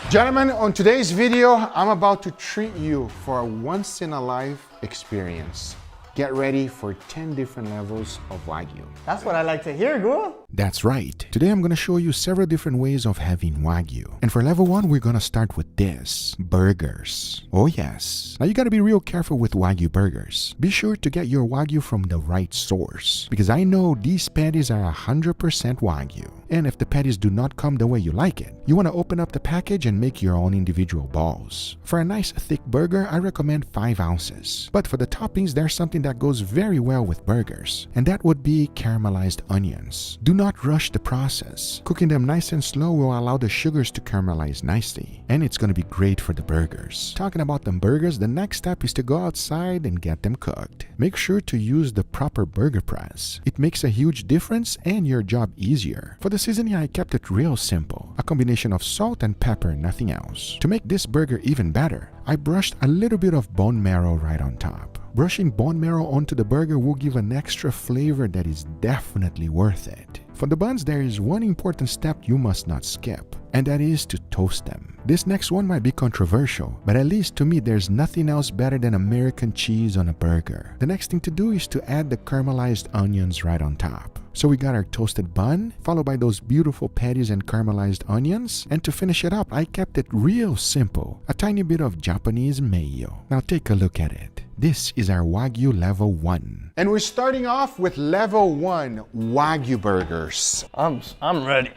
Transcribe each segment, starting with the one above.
Gentlemen, on today's video, I'm about to treat you for a once-in-a-life experience. Get ready for 10 different levels of Wagyu. That's what I like to hear, Guru. That's right. Today I'm going to show you several different ways of having Wagyu. And for level 1, we're going to start with this. Burgers. Oh yes. Now you got to be real careful with Wagyu burgers. Be sure to get your Wagyu from the right source. Because I know these patties are 100% Wagyu. And if the patties do not come the way you like it, you want to open up the package and make your own individual balls. For a nice thick burger, I recommend 5 ounces. But for the toppings, there's something that goes very well with burgers. And that would be caramelized onions. Do not rush the process. Cooking them nice and slow will allow the sugars to caramelize nicely. And it's going to be great for the burgers. Talking about them burgers, the next step is to go outside and get them cooked. Make sure to use the proper burger press. It makes a huge difference and your job easier. For the seasoning, I kept it real simple. A combination of salt and pepper, nothing else. To make this burger even better, I brushed a little bit of bone marrow right on top. Brushing bone marrow onto the burger will give an extra flavor that is definitely worth it. For the buns, there is one important step you must not skip, and that is to toast them. This next one might be controversial, but at least to me there's nothing else better than American cheese on a burger. The next thing to do is to add the caramelized onions right on top. So we got our toasted bun, followed by those beautiful patties and caramelized onions, and to finish it up, I kept it real simple. A tiny bit of Japanese mayo. Now take a look at it. This is our Wagyu level 1. And we're starting off with level 1 Wagyu burgers. I'm ready.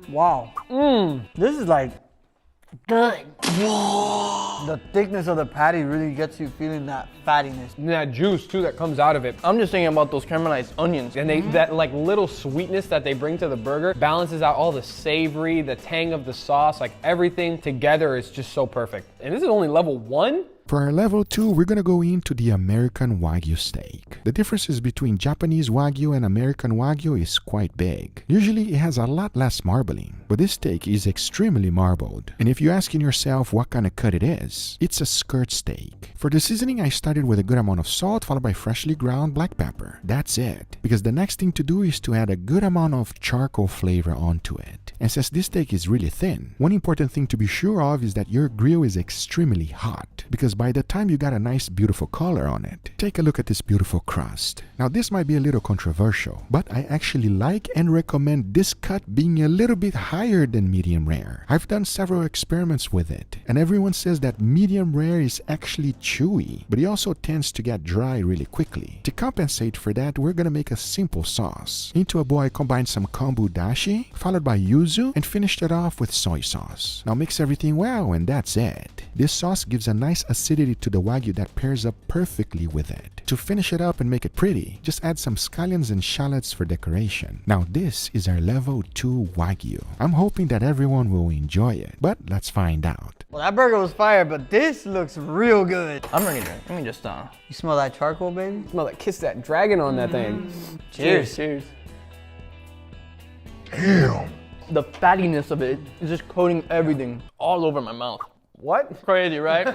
Wow. This is like good. The thickness of the patty really gets you feeling that fattiness. And that juice too that comes out of it. I'm just thinking about those caramelized onions. And that like little sweetness that they bring to the burger balances out all the savory, the tang of the sauce, like everything together is just so perfect. And this is only level 1? For our level 2, we're going to go into the American Wagyu steak. The differences between Japanese Wagyu and American Wagyu is quite big. Usually it has a lot less marbling, but this steak is extremely marbled. And if you're asking yourself what kind of cut it is, it's a skirt steak. For the seasoning, I started with a good amount of salt followed by freshly ground black pepper. That's it. Because the next thing to do is to add a good amount of charcoal flavor onto it. And since this steak is really thin, one important thing to be sure of is that your grill is extremely hot. Because by the time you got a nice beautiful color on it, take a look at this beautiful crust. Now this might be a little controversial, but I actually like and recommend this cut being a little bit higher than medium rare. I've done several experiments with it, and everyone says that medium rare is actually chewy, but it also tends to get dry really quickly. To compensate for that, we're gonna make a simple sauce. Into a bowl, I combined some kombu dashi, followed by yuzu, and finished it off with soy sauce. Now mix everything well, and that's it. This sauce gives a nice acidity to the Wagyu that pairs up perfectly with it. To finish it up and make it pretty, just add some scallions and shallots for decoration. Now this is our level 2 Wagyu. I'm hoping that everyone will enjoy it, but let's find out. Well, that burger was fire, but this looks real good. I'm ready to drink. Let me just, you smell that charcoal, baby? Smell that kiss that dragon on that thing. Cheers. Cheers. Damn. The fattiness of it is just coating everything all over my mouth. What? Crazy, right?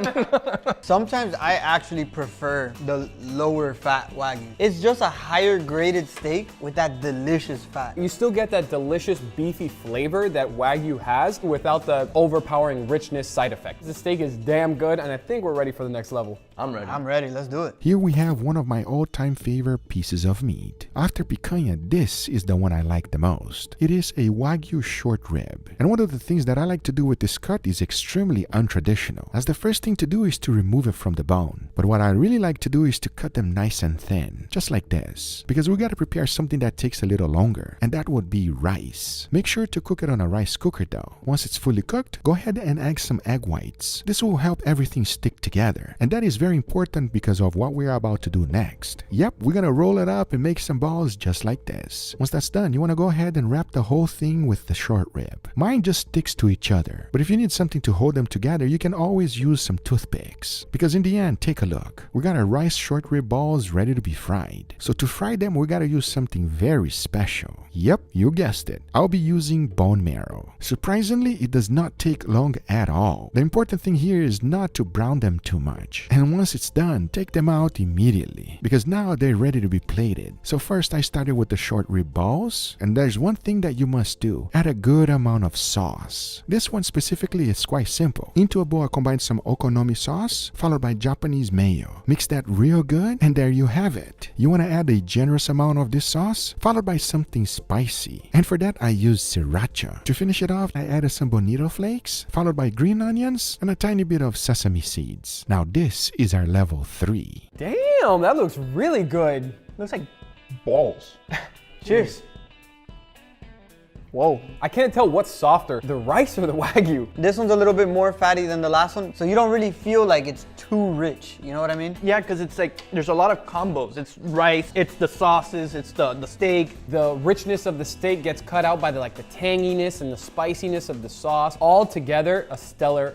Sometimes I actually prefer the lower fat Wagyu. It's just a higher graded steak with that delicious fat. You still get that delicious beefy flavor that Wagyu has without the overpowering richness side effect. The steak is damn good, and I think we're ready for the next level. I'm ready. I'm ready. Let's do it. Here we have one of my all-time favorite pieces of meat. After picanha, this is the one I like the most. It is a Wagyu short rib. And one of the things that I like to do with this cut is extremely untraditional, as the first thing to do is to remove it from the bone. But what I really like to do is to cut them nice and thin, just like this, because we got to prepare something that takes a little longer, and that would be rice. Make sure to cook it on a rice cooker though. Once it's fully cooked, go ahead and add some egg whites. This will help everything stick together, and that is very important because of what we're about to do next. Yep, we're gonna roll it up and make some balls just like this. Once that's done, you want to go ahead and wrap the whole thing with the short rib. Mine just sticks to each other, but if you need something to hold them together, you can always use some toothpicks. Because in the end, take a look. We got our rice short rib balls ready to be fried. So to fry them, we gotta use something very special. Yep, you guessed it. I'll be using bone marrow. Surprisingly, it does not take long at all. The important thing here is not to brown them too much. And once it's done, take them out immediately. Because now they're ready to be plated. So first I started with the short rib balls. And there's one thing that you must do. Add a good amount of sauce. This one specifically is quite simple. Into a bowl I combine some okonomi sauce followed by Japanese mayo. Mix that real good and there you have it. You want to add a generous amount of this sauce followed by something spicy. And for that I use sriracha. To finish it off I added some bonito flakes followed by green onions and a tiny bit of sesame seeds. Now this is our level 3. Damn, that looks really good. Looks like balls. Cheers. Whoa. I can't tell what's softer, the rice or the Wagyu. This one's a little bit more fatty than the last one, so you don't really feel like it's too rich. You know what I mean? Yeah, because it's like, there's a lot of combos. It's rice, it's the sauces, it's the steak. The richness of the steak gets cut out by the tanginess and the spiciness of the sauce. All together, a stellar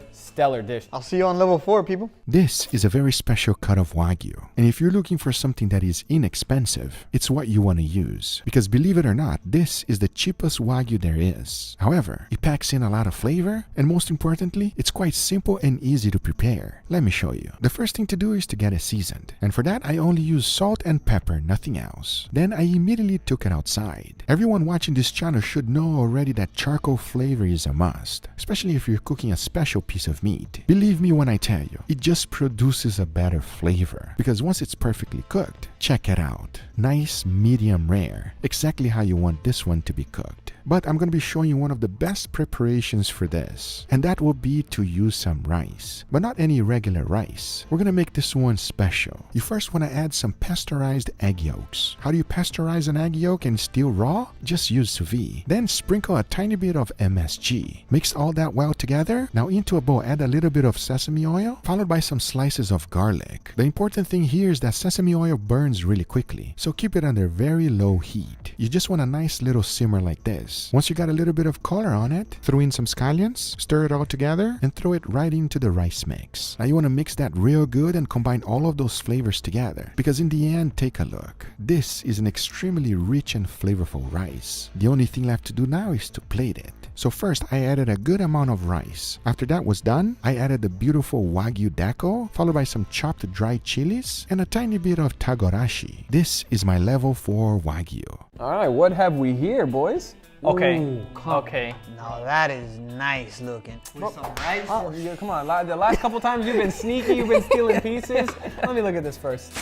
dish. I'll see you on level 4, people. This is a very special cut of Wagyu. And if you're looking for something that is inexpensive, it's what you want to use. Because believe it or not, this is the cheapest Wagyu there is. However, it packs in a lot of flavor, and most importantly, it's quite simple and easy to prepare. Let me show you. The first thing to do is to get it seasoned. And for that, I only use salt and pepper, nothing else. Then I immediately took it outside. Everyone watching this channel should know already that charcoal flavor is a must, especially if you're cooking a special piece of meat. Believe me when I tell you, it just produces a better flavor. Because once it's perfectly cooked, check it out. Nice, medium rare. Exactly how you want this one to be cooked. But I'm going to be showing you one of the best preparations for this. And that will be to use some rice. But not any regular rice. We're going to make this one special. You first want to add some pasteurized egg yolks. How do you pasteurize an egg yolk and still raw? Just use sous vide. Then sprinkle a tiny bit of MSG. Mix all that well together. Now into a bowl, add a little bit of sesame oil, followed by some slices of garlic. The important thing here is that sesame oil burns really quickly. So keep it under very low heat. You just want a nice little simmer like this. Once you got a little bit of color on it, throw in some scallions, stir it all together, and throw it right into the rice mix. Now you want to mix that real good and combine all of those flavors together. Because in the end, take a look. This is an extremely rich and flavorful rice. The only thing left to do now is to plate it. So first, I added a good amount of rice. After that was done, I added the beautiful Wagyu dako, followed by some chopped dried chilies, and a tiny bit of tagorashi. This is my level 4 Wagyu. All right, what have we here, boys? Okay, Ooh, okay. Now that is nice looking. With some rice. Oh, yeah, come on. The last couple times you've been sneaky, you've been stealing pieces. Let me look at this first.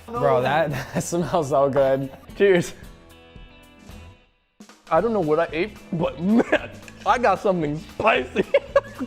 Bro, that smells so good. Cheers. I don't know what I ate, but man, I got something spicy.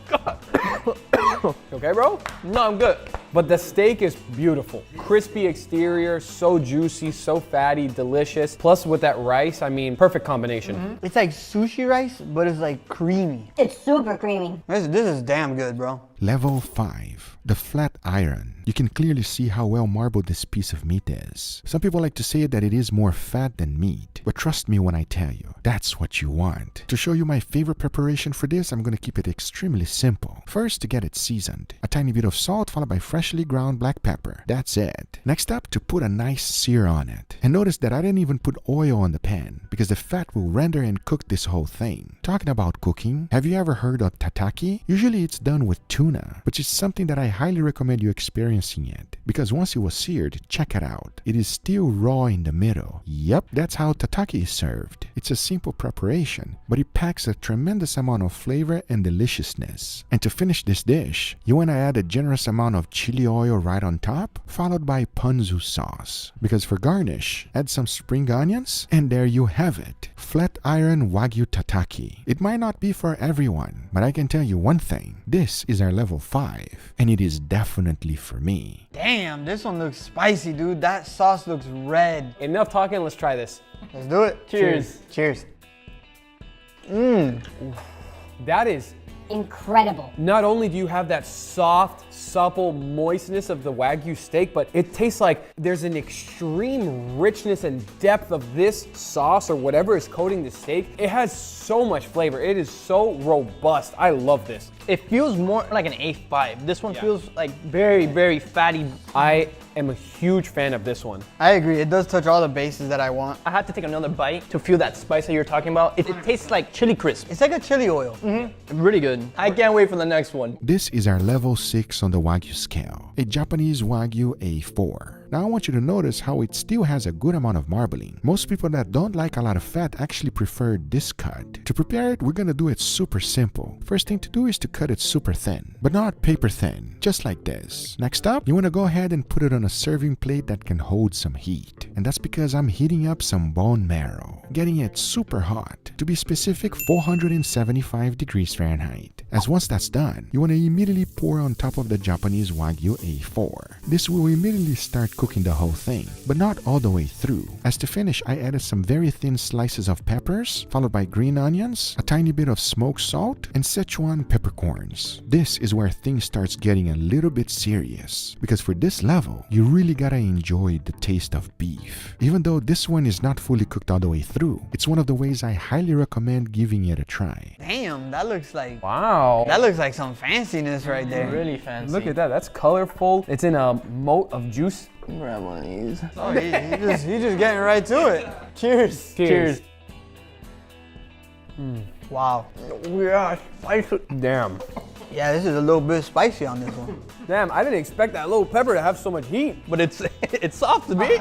God. You okay, bro? No, I'm good. But the steak is beautiful. Crispy exterior, so juicy, so fatty, delicious. Plus with that rice, I mean, perfect combination. It's like sushi rice, but it's like creamy. It's super creamy. This is damn good, bro. Level 5. The flat iron. You can clearly see how well marbled this piece of meat is. Some people like to say that it is more fat than meat, but trust me when I tell you, that's what you want. To show you my favorite preparation for this, I'm going to keep it extremely simple. First, to get it seasoned, a tiny bit of salt followed by freshly ground black pepper. That's it. Next up, to put a nice sear on it. And notice that I didn't even put oil on the pan because the fat will render and cook this whole thing. Talking about cooking, have you ever heard of tataki? Usually it's done with tuna, but it's something that I highly recommend you experiencing it, because once it was seared, check it out. It is still raw in the middle. Yep, that's how tataki is served. It's a simple preparation, but it packs a tremendous amount of flavor and deliciousness. And to finish this dish, you want to add a generous amount of chili oil right on top, followed by ponzu sauce. Because for garnish, add some spring onions, and there you have it. Flat iron Wagyu tataki. It might not be for everyone, but I can tell you one thing. This is our level 5, and it is definitely for me. Damn, this one looks spicy, dude. That sauce looks red. Enough talking, let's try this. Let's do it. Cheers. Cheers. That is incredible. Not only do you have that soft, supple moistness of the Wagyu steak, but it tastes like there's an extreme richness and depth of this sauce or whatever is coating the steak. It has so much flavor. It is so robust. I love this. It feels more like an A5. This one feels like very, very fatty. I am a huge fan of this one. I agree. It does touch all the bases that I want. I had to take another bite to feel that spice that you're talking about. It tastes like chili crisp. It's like a chili oil. Really good. I can't wait for the next one. This is our level 6 on the Wagyu scale, a Japanese Wagyu A4. Now I want you to notice how it still has a good amount of marbling. Most people that don't like a lot of fat actually prefer this cut. To prepare it, we're gonna do it super simple. First thing to do is to cut it super thin, but not paper thin, just like this. Next up, you wanna go ahead and put it on a serving plate that can hold some heat. And that's because I'm heating up some bone marrow, getting it super hot. To be specific, 475 degrees Fahrenheit. As once that's done, you wanna immediately pour on top of the Japanese Wagyu A4. This will immediately start cooking the whole thing, but not all the way through. As to finish, I added some very thin slices of peppers, followed by green onions, a tiny bit of smoked salt, and Sichuan peppercorns. This is where things starts getting a little bit serious, because for this level, you really gotta enjoy the taste of beef. Even though this one is not fully cooked all the way through, it's one of the ways I highly recommend giving it a try. Damn, that looks like Wow. some fanciness right there. Really fancy. Look at that. That's colorful. It's in a moat of juice. Grab one of these. Oh, he just getting right to it. Cheers. Cheers. Wow. Yeah, spicy. Damn. Yeah, this is a little bit spicy on this one. Damn, I didn't expect that little pepper to have so much heat. But it's soft to me.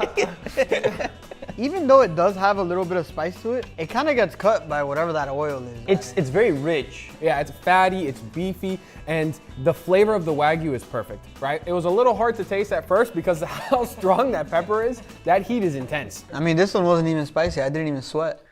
Even though it does have a little bit of spice to it, it kind of gets cut by whatever that oil is. It's very rich. Yeah, it's fatty, it's beefy, and the flavor of the Wagyu is perfect, right? It was a little hard to taste at first because of how strong that pepper is. That heat is intense. I mean, this one wasn't even spicy. I didn't even sweat.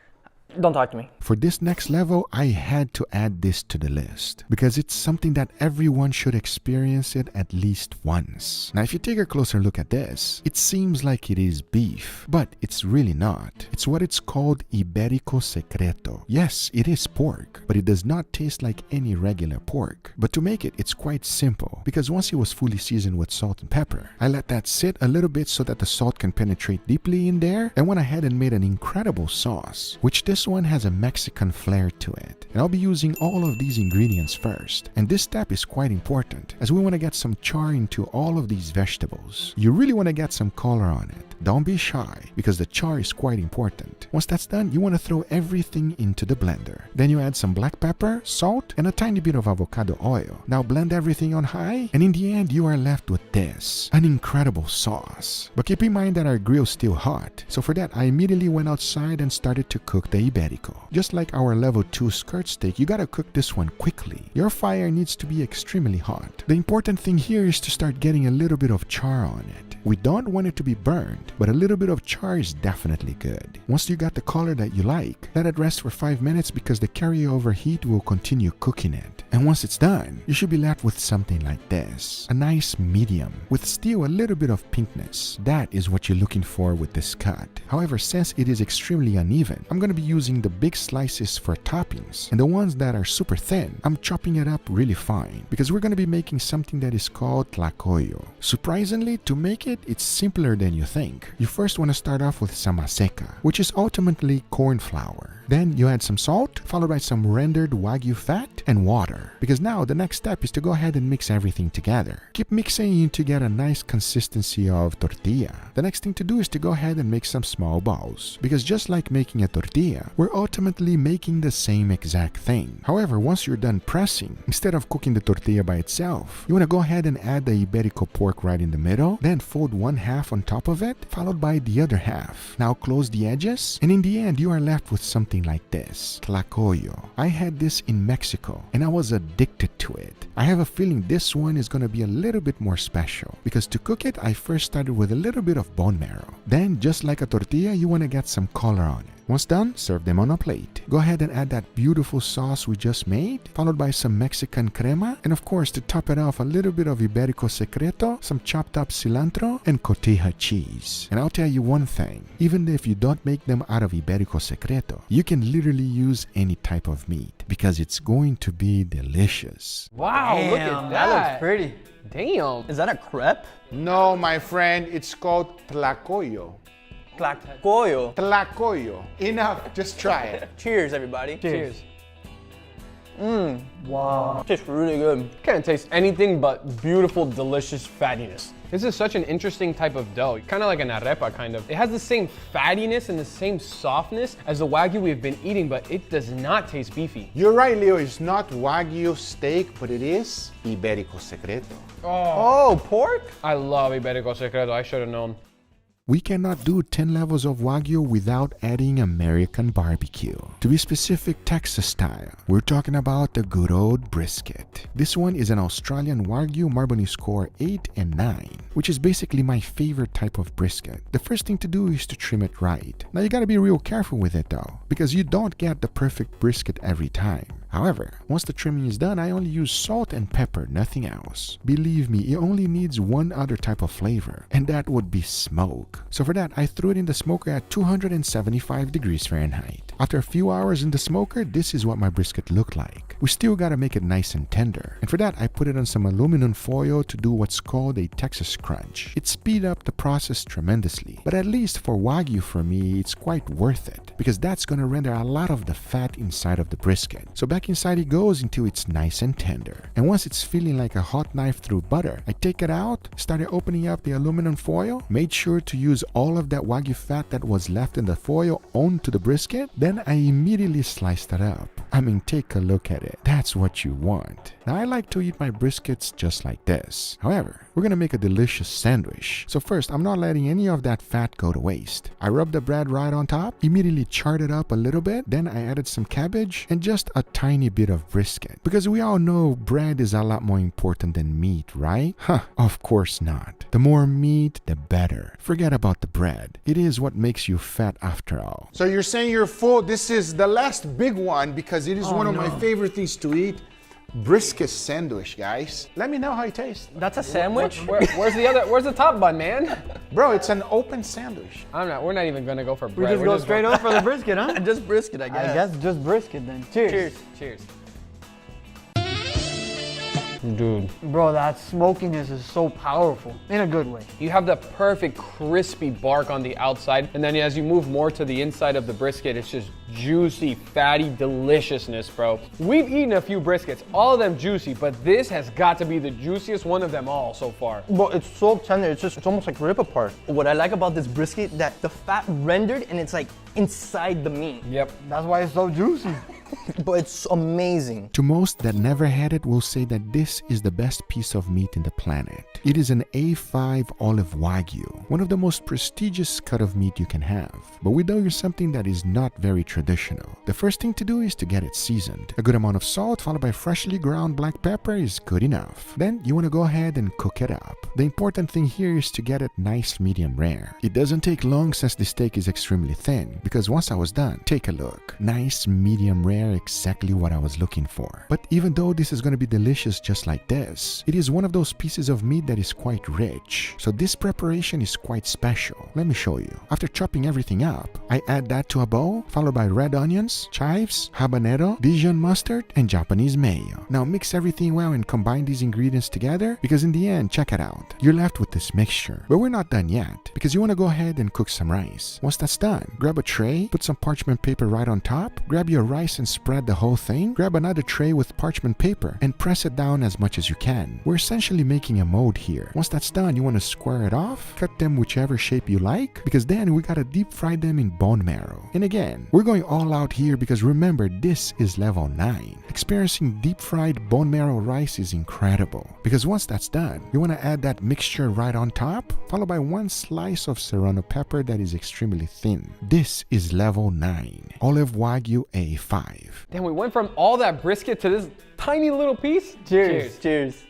Don't talk to me. For this next level, I had to add this to the list because it's something that everyone should experience it at least once. Now, if you take a closer look at this, it seems like it is beef, but it's really not. It's what it's called Iberico Secreto. Yes, it is pork, but it does not taste like any regular pork. But to make it, it's quite simple because once it was fully seasoned with salt and pepper, I let that sit a little bit so that the salt can penetrate deeply in there, and went ahead and made an incredible sauce, which this one has a Mexican flair to it. And I'll be using all of these ingredients first. And this step is quite important as we want to get some char into all of these vegetables. You really want to get some color on it. Don't be shy because the char is quite important. Once that's done, you want to throw everything into the blender. Then you add some black pepper, salt, and a tiny bit of avocado oil. Now blend everything on high, and in the end, you are left with this, an incredible sauce. But keep in mind that our grill's still hot. So for that, I immediately went outside and started to cook the Iberico. Just like our level 2 skirt steak, you gotta cook this one quickly. Your fire needs to be extremely hot. The important thing here is to start getting a little bit of char on it. We don't want it to be burned, but a little bit of char is definitely good. Once you got the color that you like, let it rest for 5 minutes because the carryover heat will continue cooking it. And once it's done, you should be left with something like this. A nice medium, with still a little bit of pinkness. That is what you're looking for with this cut. However, since it is extremely uneven, I'm going to be using the big slices for toppings, and the ones that are super thin, I'm chopping it up really fine, because we're going to be making something that is called tlacoyo. Surprisingly, to make it, it's simpler than you think. You first want to start off with some maseca, which is ultimately corn flour. Then you add some salt, followed by some rendered Wagyu fat and water. Because now the next step is to go ahead and mix everything together. Keep mixing to get a nice consistency of tortilla. The next thing to do is to go ahead and make some small balls. Because just like making a tortilla, we're ultimately making the same exact thing. However, once you're done pressing, instead of cooking the tortilla by itself, you want to go ahead and add the Iberico pork right in the middle, then fold one half on top of it, followed by the other half. Now close the edges, and in the end, you are left with something like this, tlacoyo. I had this in Mexico, and I was addicted to it. I have a feeling this one is going to be a little bit more special, because to cook it, I first started with a little bit of bone marrow. Then, just like a tortilla, you want to get some color on it. Once done, serve them on a plate. Go ahead and add that beautiful sauce we just made, followed by some Mexican crema, and of course, to top it off, a little bit of Iberico Secreto, some chopped up cilantro, and cotija cheese. And I'll tell you one thing, even if you don't make them out of Iberico Secreto, you can literally use any type of meat because it's going to be delicious. Wow, look at Damn, that. that looks pretty. Damn. Is that a crepe? No, my friend, it's called tlacoyo. Tlacoyo. Tlacoyo. Enough, just try it. Cheers, everybody. Cheers. Wow. Tastes really good. Can't taste anything but beautiful, delicious fattiness. This is such an interesting type of dough, kind of like an arepa kind of. It has the same fattiness and the same softness as the Wagyu we've been eating, but it does not taste beefy. You're right, Leo. It's not Wagyu steak, but it is Iberico Secreto. Oh, pork? I love Iberico Secreto, I should have known. We cannot do 10 levels of Wagyu without adding American barbecue. To be specific, Texas style. We're talking about the good old brisket. This one is an Australian Wagyu Marboni score 8 and 9, which is basically my favorite type of brisket. The first thing to do is to trim it right. Now you gotta be real careful with it though, because you don't get the perfect brisket every time. However, once the trimming is done, I only use salt and pepper, nothing else. Believe me, it only needs one other type of flavor, and that would be smoke. So for that, I threw it in the smoker at 275 degrees Fahrenheit. After a few hours in the smoker, this is what my brisket looked like. We still gotta make it nice and tender. And for that, I put it on some aluminum foil to do what's called a Texas crunch. It speed up the process tremendously, but at least for Wagyu for me, it's quite worth it, because that's gonna render a lot of the fat inside of the brisket. So back inside it goes until it's nice and tender. And once it's feeling like a hot knife through butter, I take it out, started opening up the aluminum foil, made sure to use all of that Wagyu fat that was left in the foil onto the brisket, then I immediately sliced it up. I mean, take a look at it. That's what you want. Now I like to eat my briskets just like this. However, we're gonna make a delicious sandwich. So first, I'm not letting any of that fat go to waste. I rubbed the bread right on top, immediately charred it up a little bit, then I added some cabbage and just a tiny bit of brisket. Because we all know bread is a lot more important than meat, right? Huh, of course not. The more meat, the better. Forget about the bread. It is what makes you fat after all. So you're saying you're full. This is the last big one because it is one of my favorite things to eat. Brisket sandwich, guys. Let me know how it tastes. That's a sandwich? Where's the top bun, man? Bro, it's an open sandwich. We're not even gonna go for We bread. just We're go straight up for the brisket, huh? Just brisket, I guess. I guess just brisket then. Cheers. Cheers. Cheers. Dude, Bro, that smokiness is so powerful in a good way. you have the perfect crispy bark on the outside, and then as you move more to the inside of the brisket, it's just juicy, fatty deliciousness, bro. We've eaten a few briskets, all of them juicy, but this has got to be the juiciest one of them all so far. But it's so tender, it's almost like rip apart. What I like about this brisket, that the fat rendered and it's like inside the meat. Yep. That's why it's so juicy. But it's amazing. To most that never had it will say that this is the best piece of meat in the planet. It is an A5 olive Wagyu, one of the most prestigious cut of meat you can have. But we know you're something that is not very traditional. The first thing to do is to get it seasoned. A good amount of salt followed by freshly ground black pepper is good enough. Then you want to go ahead and cook it up. The important thing here is to get it nice medium rare. It doesn't take long since the steak is extremely thin, because once I was done, take a look. Nice medium rare, exactly what I was looking for. But even though this is going to be delicious just like this, it is one of those pieces of meat that is quite rich. So this preparation is quite special. Let me show you. After chopping everything up, I add that to a bowl, followed by red onions, chives, habanero, Dijon mustard, and Japanese mayo. Now mix everything well and combine these ingredients together, because in the end, check it out. You're left with this mixture. But we're not done yet, because you want to go ahead and cook some rice. Once that's done, grab a tray, put some parchment paper right on top, grab your rice and spread the whole thing, grab another tray with parchment paper and press it down as much as you can. We're essentially making a mold here. Once that's done, you want to square it off, cut them whichever shape you like, because then we gotta deep fry them in bone marrow. And again, we're going all out here because remember, this is level 9. Experiencing deep fried bone marrow rice is incredible, because once that's done, you want to add that mixture right on top, followed by one slice of serrano pepper that is extremely thin. This is level 9, olive Wagyu A5. Damn, we went from all that brisket to this tiny little piece. Cheers. Cheers.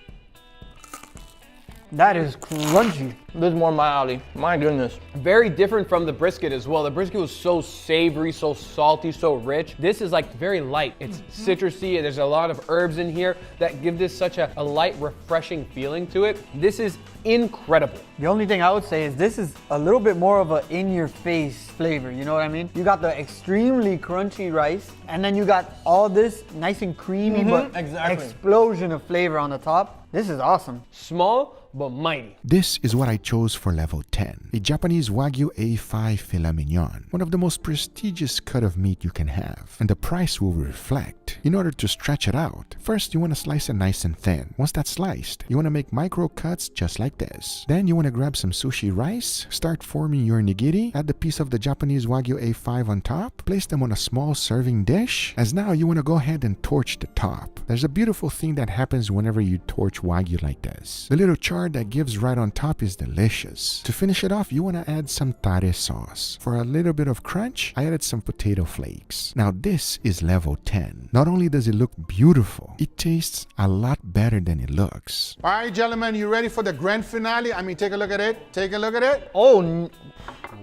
That is crunchy. This is more my alley. My goodness. Very different from the brisket as well. The brisket was so savory, so salty, so rich. This is like very light. It's citrusy. There's a lot of herbs in here that give this such a light, refreshing feeling to it. This is incredible. The only thing I would say is this is a little bit more of a in-your-face flavor, you know what I mean? You got the extremely crunchy rice, and then you got all this nice and creamy, but Exactly. explosion of flavor on the top. This is awesome. Small, but mighty. This is what I chose for level 10, a Japanese Wagyu A5 filet mignon, one of the most prestigious cut of meat you can have, and the price will reflect. In order to stretch it out, first you want to slice it nice and thin. Once that's sliced, you want to make micro cuts just like this. Then you want to grab some sushi rice, start forming your nigiri, add the piece of the Japanese Wagyu A5 on top, place them on a small serving dish, as now you want to go ahead and torch the top. There's a beautiful thing that happens whenever you torch Wagyu like this. The little char that gives right on top is delicious. To finish it off, you want to add some tare sauce. For a little bit of crunch, I added some potato flakes. Now this is level 10. Not only does it look beautiful, it tastes a lot better than it looks. All right, gentlemen, you ready for the grand finale? I mean, take a look at it. Take a look at it. Oh,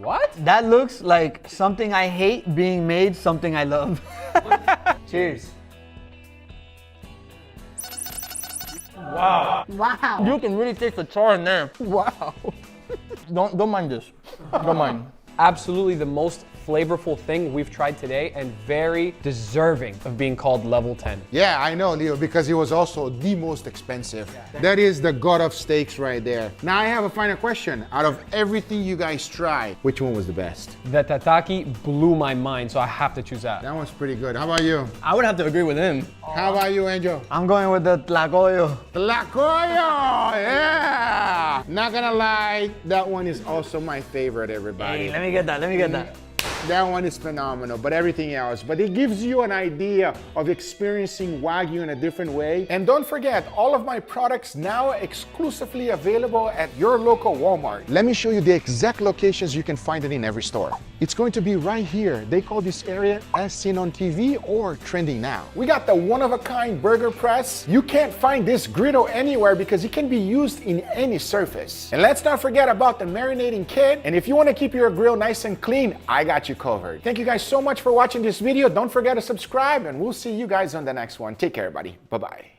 What? that looks like something I hate being made something I love. Cheers. Wow. You can really taste the char in there. Wow. Don't mind this. Don't mind. Absolutely the most flavorful thing we've tried today and very deserving of being called level 10. Yeah, I know, Leo, because it was also the most expensive. That is the god of steaks right there. Now I have a final question. Out of everything you guys tried, which one was the best? The tataki blew my mind, so I have to choose that. That one's pretty good. How about you? I would have to agree with him. How about you, Angel? I'm going with the tlacoyo. Tlacoyo, yeah! Not gonna lie, that one is also my favorite, everybody. Hey, let me get that, let me get that. That one is phenomenal, but everything else. But it gives you an idea of experiencing Wagyu in a different way. And don't forget, all of my products now are exclusively available at your local Walmart. Let me show you the exact locations you can find it in every store. It's going to be right here. They call this area As Seen on TV or Trending Now. We got the one-of-a-kind burger press. You can't find this griddle anywhere because it can be used in any surface. And let's not forget about the marinating kit. And if you want to keep your grill nice and clean, I got you covered. Thank you guys so much for watching this video. Don't forget to subscribe and we'll see you guys on the next one. Take care, everybody. Bye-bye.